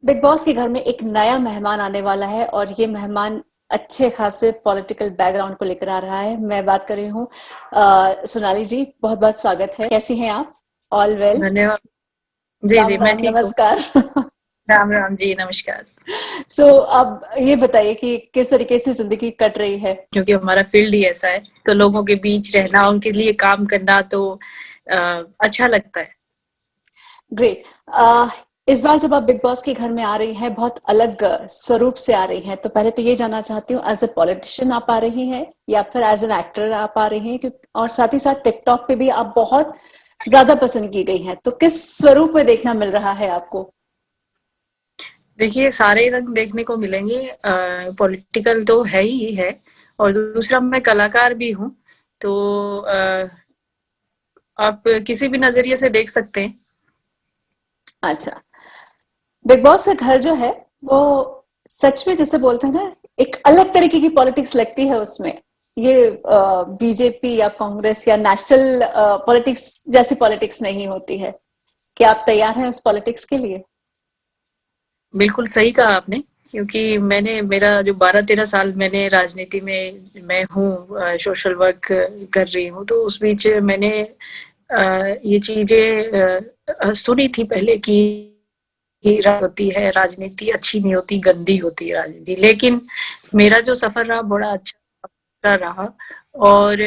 Big boss के घर में एक नया मेहमान आने वाला है और ये मेहमान अच्छे खासे पॉलिटिकल बैकग्राउंड को लेकर आ रहा है। मैं बात कर रही हूँ सोनाली जी, बहुत बहुत स्वागत है। कैसी हैं आप? All well? धन्यवाद। जी, राम जी, मैं राम, ठीक हूँ। नमस्कार। राम, राम जी, नमस्कार। अब ये बताइए कि किस तरीके से जिंदगी कट रही है? क्योंकि हमारा फील्ड ही ऐसा है, तो लोगों के बीच रहना, उनके लिए काम करना तो अच्छा लगता है। ग्रेट। इस बार जब आप बिग बॉस के घर में आ रही हैं, बहुत अलग स्वरूप से आ रही हैं, तो पहले तो ये जानना चाहती हूँ, एज ए पॉलिटिशियन आप आ रही हैं या फिर एज एन एक्टर आप आ रही हैं? और साथ ही साथ टिकटॉक पे भी आप बहुत ज्यादा पसंद की गई हैं, तो किस स्वरूप में देखना मिल रहा है आपको? देखिए, सारे रंग देखने को मिलेंगे। पॉलिटिकल तो है ही है, और दूसरा मैं कलाकार भी हूँ, तो आप किसी भी नज़रिए से देख सकते हैं। अच्छा। बिग बॉस का घर जो है वो सच में जैसे बोलते हैं ना, एक अलग तरीके की पॉलिटिक्स लगती है उसमें। ये बीजेपी या कांग्रेस या नेशनल पॉलिटिक्स जैसी पॉलिटिक्स नहीं होती है। क्या आप तैयार हैं उस पॉलिटिक्स के लिए? बिल्कुल सही कहा आपने, क्योंकि मैंने मेरा जो 12-13 साल मैंने राजनीति में मैं हूँ, सोशल वर्क कर रही हूँ, तो उस बीच मैंने ये चीज़ें सुनी थी पहले कि होती है राजनीति, अच्छी नहीं होती, गंदी होती है राजनीति। लेकिन मेरा जो सफ़र रहा बड़ा अच्छा रहा, और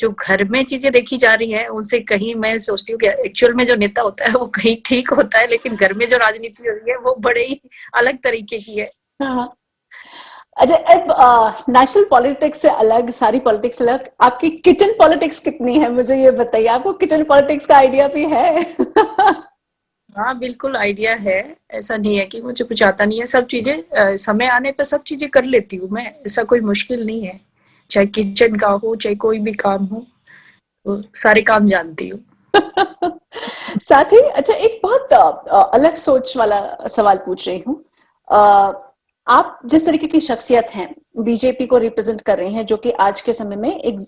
जो घर में चीज़ें देखी जा रही हैं, उनसे कहीं मैं सोचती हूँ कि एक्चुअल में जो नेता होता है वो कहीं ठीक होता है, लेकिन घर में जो राजनीति हो रही है वो बड़े ही अलग तरीके की है। हाँ। अच्छा, अब नेशनल पॉलिटिक्स से अलग, सारी पॉलिटिक्स अलग, आपकी किचन पॉलिटिक्स कितनी है मुझे ये बताइए। आपको किचन पॉलिटिक्स का आइडिया भी है? हाँ, बिल्कुल आइडिया है। ऐसा नहीं है कि मुझे कुछ आता नहीं है, सब चीज़ें समय आने पे सब चीज़ें कर लेती हूँ मैं, ऐसा कोई मुश्किल नहीं है। चाहे किचन का हो, चाहे कोई भी काम हो, तो सारे काम जानती हूँ। साथ ही अच्छा, एक बहुत अलग सोच वाला सवाल पूछ रही हूँ। अ, आप जिस तरीके की शख्सियत हैं, बीजेपी को रिप्रेजेंट कर रही हैं, जो कि आज के समय में एक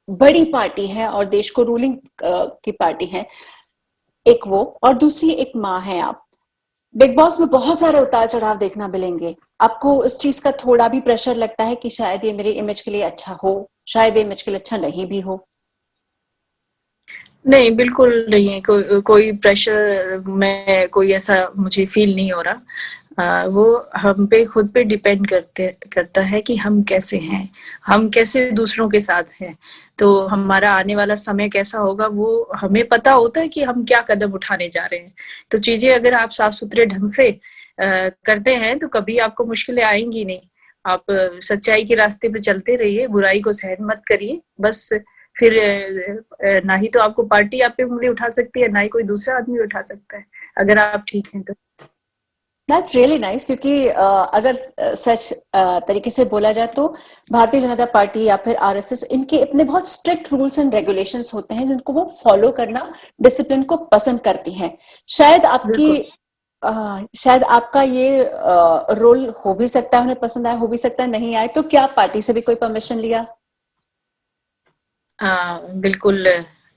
बड़ी पार्टी है और देश को रूलिंग की पार्टी है। एक वो, और दूसरी एक माँ है आप। बिग बॉस में बहुत सारे उतार चढ़ाव देखना मिलेंगे। आपको इस चीज का थोड़ा भी प्रेशर लगता है कि शायद ये मेरी इमेज के लिए अच्छा हो, शायद ये इमेज के लिए अच्छा नहीं भी हो? नहीं, बिल्कुल नहीं है, कोई प्रेशर में कोई ऐसा मुझे फ़ील नहीं हो रहा। वो हम पे खुद पे डिपेंड करता है कि हम कैसे हैं, हम कैसे दूसरों के साथ हैं। तो हमारा आने वाला समय कैसा होगा वो हमें पता होता है कि हम क्या कदम उठाने जा रहे हैं। तो चीज़ें अगर आप साफ-सुथरे ढंग से करते हैं तो कभी आपको मुश्किलें आएँगी नहीं। आप सच्चाई के रास्ते पे चलते रहिए, बुराई को सहन मत करिए, बस फिर ना ही तो आपको पार्टी आप पे उँगली उठा सकती है, ना ही कोई दूसरा आदमी उठा सकता है, अगर आप ठीक हैं तो। दैट्स रियली नाइस, क्योंकि अगर सच तरीके से बोला जाए तो भारतीय जनता पार्टी या फिर आरएसएस, इनके अपने बहुत स्ट्रिक्ट रूल्स एंड रेगुलेशंस होते हैं जिनको वो फॉलो करना, डिसिप्लिन को पसंद करती हैं। शायद आपकी बिल्कुल। शायद आपका ये रोल हो भी सकता है, उन्हें पसंद आए, हो भी सकता है नहीं आए। तो क्या पार्टी से भी कोई परमिशन लिया? बिल्कुल,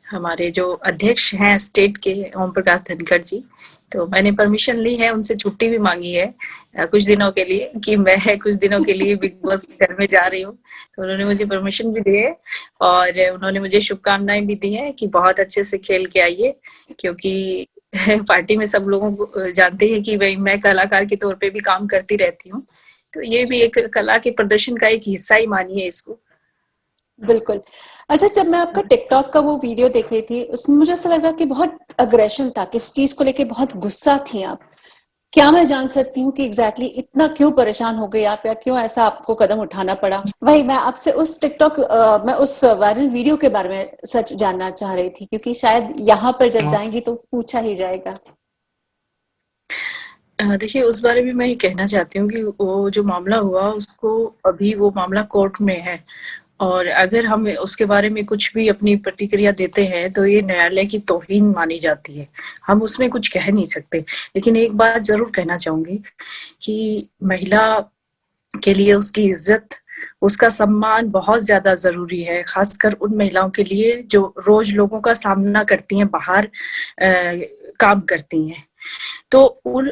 हमारे जो अध्यक्ष हैं स्टेट के, ओम प्रकाश धनखड़ जी, तो मैंने परमिशन ली है, उनसे छुट्टी भी माँगी है कुछ दिनों के लिए, कि मैं कुछ दिनों के लिए बिग बॉस के घर में जा रही हूँ। तो उन्होंने मुझे परमिशन भी दी है, और उन्होंने मुझे शुभकामनाएँ भी दी हैं कि बहुत अच्छे से खेल के आइए, क्योंकि पार्टी में सब लोगों को जानते हैं कि भई मैं कलाकार के तौर पे भी काम करती रहती हूँ। तो ये भी एक कला के प्रदर्शन का एक हिस्सा ही मानिए इसको। बिल्कुल। अच्छा, जब मैं आपका टिकटॉक का वो वीडियो देख रही थी, उसमें मुझे ऐसा लगा कि बहुत अग्रेशन था, किस चीज को लेके बहुत गुस्सा थी आप। क्या मैं जान सकती हूँ कि एग्जैक्टली इतना क्यों परेशान हो गए आप, या क्यों ऐसा आपको कदम उठाना पड़ा? वही मैं आपसे उस टिकटॉक मैं उस वायरल वीडियो के बारे में सच जानना चाह रही थी, क्योंकि शायद यहाँ पर जब जाएंगी तो पूछा ही जाएगा। देखिए, उस बारे में मैं ये कहना चाहती हूँ कि वो जो मामला हुआ उसको, अभी वो मामला कोर्ट में है, और अगर हम उसके बारे में कुछ भी अपनी प्रतिक्रिया देते हैं तो ये न्यायालय की तौहीन मानी जाती है। हम उसमें कुछ कह नहीं सकते। लेकिन एक बात ज़रूर कहना चाहूँगी कि महिला के लिए उसकी इज़्ज़त, उसका सम्मान बहुत ज़्यादा ज़रूरी है, ख़ासकर उन महिलाओं के लिए जो रोज़ लोगों का सामना करती हैं, बाहर काम करती हैं। तो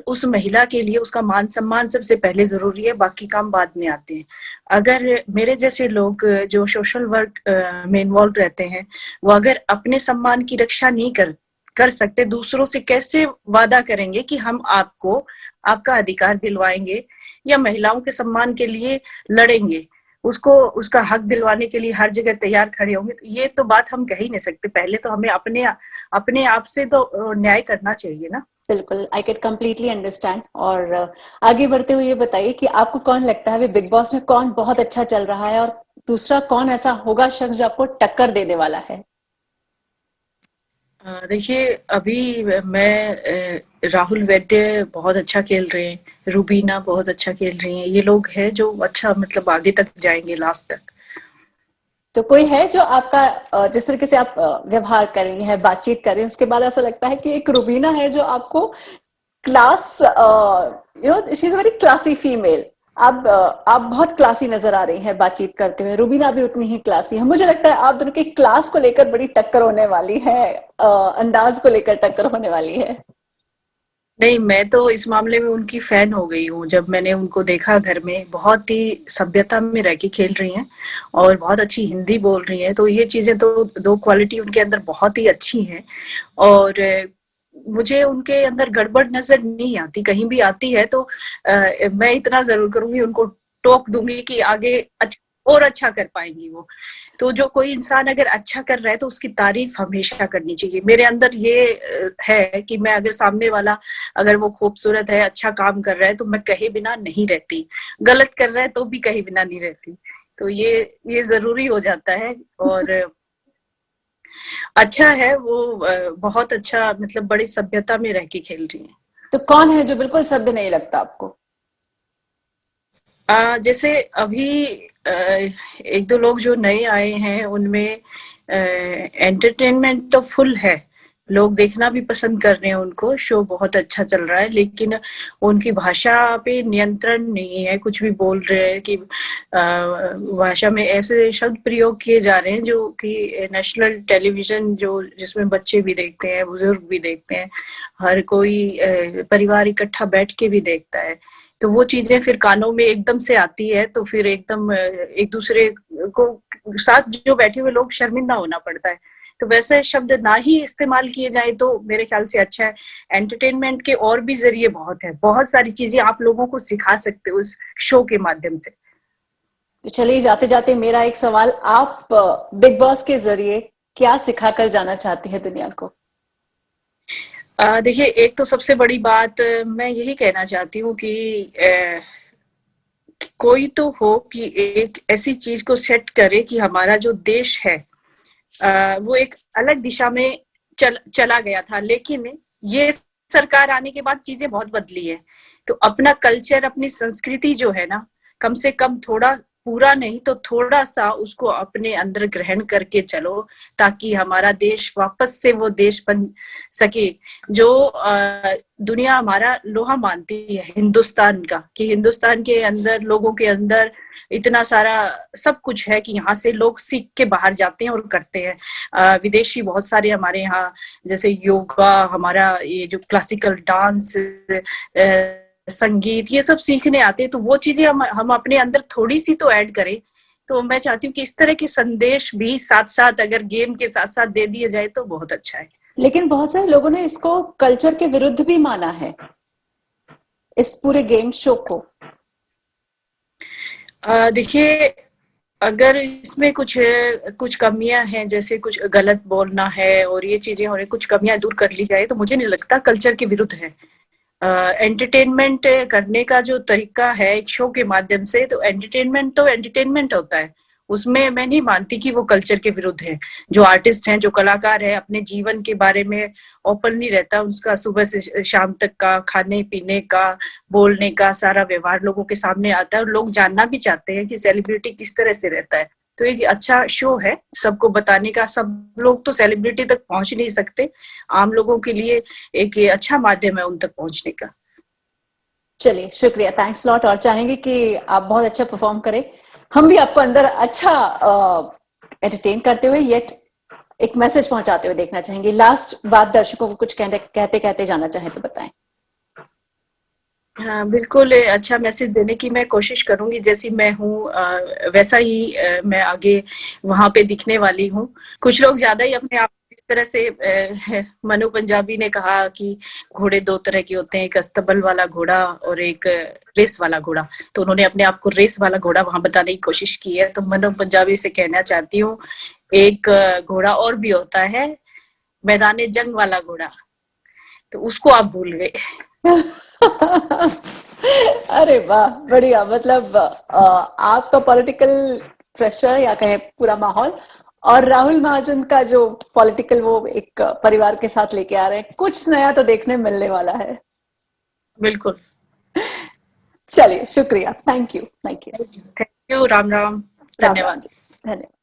उस महिला के लिए उसका मान सम्मान सबसे पहले जरूरी है, बाकी काम बाद में आते हैं। अगर मेरे जैसे लोग जो सोशल वर्क में इन्वॉल्व रहते हैं, वो अगर अपने सम्मान की रक्षा नहीं कर सकते, दूसरों से कैसे वादा करेंगे कि हम आपको आपका अधिकार दिलवाएंगे या महिलाओं के सम्मान के लिए लड़ेंगे, उसको उसका हक दिलवाने के लिए हर जगह तैयार खड़े होंगे? तो ये तो बात हम कह ही नहीं सकते। पहले तो हमें अपने आप से तो न्याय करना चाहिए ना। बिल्कुल, आई कैन कंप्लीटली अंडरस्टैंड। और आगे बढ़ते हुए ये बताइए कि आपको कौन लगता है अभी बिग बॉस में कौन बहुत अच्छा चल रहा है, और दूसरा कौन ऐसा होगा शख्स जो आपको टक्कर देने वाला है? देखिए, अभी राहुल वैद्य बहुत अच्छा खेल रहे हैं, रूबीना बहुत अच्छा खेल रही हैं, ये लोग हैं जो अच्छा मतलब आगे तक जाएंगे, लास्ट तक। तो कोई है जो आपका जिस तरीके से आप व्यवहार कर रही हैं, बातचीत कर रही हैं, उसके बाद ऐसा लगता है कि एक रुबीना है जो आपको class, she is very classy female. आप बहुत क्लासी नजर आ रही हैं बातचीत करते हुए, रुबीना भी उतनी ही क्लासी है। मुझे लगता है आप दोनों की क्लास को लेकर बड़ी टक्कर होने वाली है, अंदाज को लेकर टक्कर होने वाली है। नहीं, मैं तो इस मामले में उनकी फैन हो गई हूँ। जब मैंने उनको देखा घर में, बहुत ही सभ्यता में रह के खेल रही हैं और बहुत अच्छी हिंदी बोल रही हैं, तो ये चीजें तो दो क्वालिटी उनके अंदर बहुत ही अच्छी हैं। और मुझे उनके अंदर गड़बड़ नजर नहीं आती, कहीं भी आती है तो मैं इतना जरूर करूंगी, उनको टोक दूंगी कि आगे और अच्छा कर पाएंगी वो। तो जो कोई इंसान अगर अच्छा कर रहा है तो उसकी तारीफ हमेशा करनी चाहिए। मेरे अंदर ये है कि मैं अगर सामने वाला, अगर वो खूबसूरत है, अच्छा काम कर रहा है, तो मैं कहे बिना नहीं रहती, गलत कर रहा है तो भी कहे बिना नहीं रहती। तो ये जरूरी हो जाता है। और अच्छा है वो, बहुत अच्छा, मतलब बड़ी सभ्यता में रह के खेल रही है। तो कौन है जो बिल्कुल सभ्य नहीं लगता आपको? जैसे अभी एक दो लोग जो नए आए हैं, उनमें एंटरटेनमेंट तो फुल है, लोग देखना भी पसंद कर रहे हैं उनको, शो बहुत अच्छा चल रहा है, लेकिन उनकी भाषा पे नियंत्रण नहीं है। कुछ भी बोल रहे हैं कि भाषा में ऐसे शब्द प्रयोग किए जा रहे हैं जो कि नेशनल टेलीविजन, जो जिसमें बच्चे भी देखते हैं, बुजुर्ग भी देखते हैं, हर कोई परिवार इकट्ठा बैठ के भी देखता है। तो वो चीजें फिर कानों में एकदम से आती है, तो फिर एकदम एक दूसरे को साथ जो बैठे हुए लोग शर्मिंदा होना पड़ता है। तो वैसे शब्द ना ही इस्तेमाल किए जाए तो मेरे ख्याल से अच्छा है। एंटरटेनमेंट के और भी जरिए बहुत है, बहुत सारी चीजें आप लोगों को सिखा सकते हो उस शो के माध्यम से। तो चलिए, जाते जाते मेरा एक सवाल, आप बिग बॉस के जरिए क्या सिखा कर जाना चाहती है दुनिया को? देखिए, एक तो सबसे बड़ी बात मैं यही कहना चाहती हूँ कि कोई तो हो कि एक ऐसी चीज को सेट करे कि हमारा जो देश है वो एक अलग दिशा में चला गया था, लेकिन ये सरकार आने के बाद चीजें बहुत बदली है। तो अपना कल्चर, अपनी संस्कृति जो है ना, कम से कम थोड़ा, पूरा नहीं तो थोड़ा सा उसको अपने अंदर ग्रहण करके चलो, ताकि हमारा देश वापस से वो देश बन सके जो दुनिया हमारा लोहा मानती है हिंदुस्तान का, कि हिंदुस्तान के अंदर, लोगों के अंदर इतना सारा सब कुछ है कि यहाँ से लोग सीख के बाहर जाते हैं और करते हैं। विदेशी बहुत सारे हमारे यहाँ, जैसे योगा, हमारा ये जो क्लासिकल डांस, संगीत, ये सब सीखने आते हैं। तो वो चीजें हम अपने अंदर थोड़ी सी तो ऐड करें। तो मैं चाहती हूँ कि इस तरह के संदेश भी साथ साथ, अगर गेम के साथ साथ दे दिए जाए तो बहुत अच्छा है। लेकिन बहुत सारे लोगों ने इसको कल्चर के विरुद्ध भी माना है, इस पूरे गेम शो को। देखिए, अगर इसमें कुछ कमियां हैं, जैसे कुछ गलत बोलना है और ये चीजें हो रही, कुछ कमियां दूर कर ली जाए तो मुझे नहीं लगता कल्चर के विरुद्ध है। एंटरटेनमेंट करने का जो तरीका है एक शो के माध्यम से, तो एंटरटेनमेंट होता है, उसमें मैं नहीं मानती कि वो कल्चर के विरुद्ध है। जो आर्टिस्ट हैं, जो कलाकार है, अपने जीवन के बारे में ओपन नहीं रहता, उसका सुबह से शाम तक का खाने पीने का, बोलने का सारा व्यवहार लोगों के सामने आता है, और लोग जानना भी चाहते हैं कि सेलिब्रिटी किस तरह से रहता है। तो एक अच्छा शो है सबको बताने का। सब लोग तो सेलिब्रिटी तक पहुंच नहीं सकते, आम लोगों के लिए एक ये अच्छा माध्यम है उन तक पहुंचने का। चलिए, शुक्रिया, थैंक्स लॉट। और चाहेंगे कि आप बहुत अच्छा परफॉर्म करें, हम भी आपको अंदर अच्छा एंटरटेन करते हुए येट एक मैसेज पहुंचाते हुए देखना चाहेंगे। लास्ट बात दर्शकों को कुछ कहते कहते जाना चाहें तो बताएं। हाँ, बिल्कुल अच्छा मैसेज देने की मैं कोशिश करूँगी, जैसी मैं हूँ वैसा ही मैं आगे वहाँ पे दिखने वाली हूँ। कुछ लोग ज़्यादा ही अपने आप को इस तरह से मनु पंजाबी ने कहा कि घोड़े 2 तरह के होते हैं, एक अस्तबल वाला घोड़ा और एक रेस वाला घोड़ा। तो उन्होंने अपने आप को रेस वाला घोड़ा वहाँ बताने की कोशिश की है। तो मनु पंजाबी से कहना चाहती हूँ, एक घोड़ा और भी होता है, मैदान जंग वाला घोड़ा, तो उसको आप भूल गए। अरे वाह, बढ़िया। मतलब आपका पॉलिटिकल प्रेशर या कहे पूरा माहौल, और राहुल महाजन का जो पॉलिटिकल वो एक परिवार के साथ लेके आ रहे हैं, कुछ नया तो देखने मिलने वाला है। बिल्कुल। चलिए, शुक्रिया। Thank you, thank you. Thank you. Ram Ram. Ram Ram धन्यवाद। जी। धन्यवाद।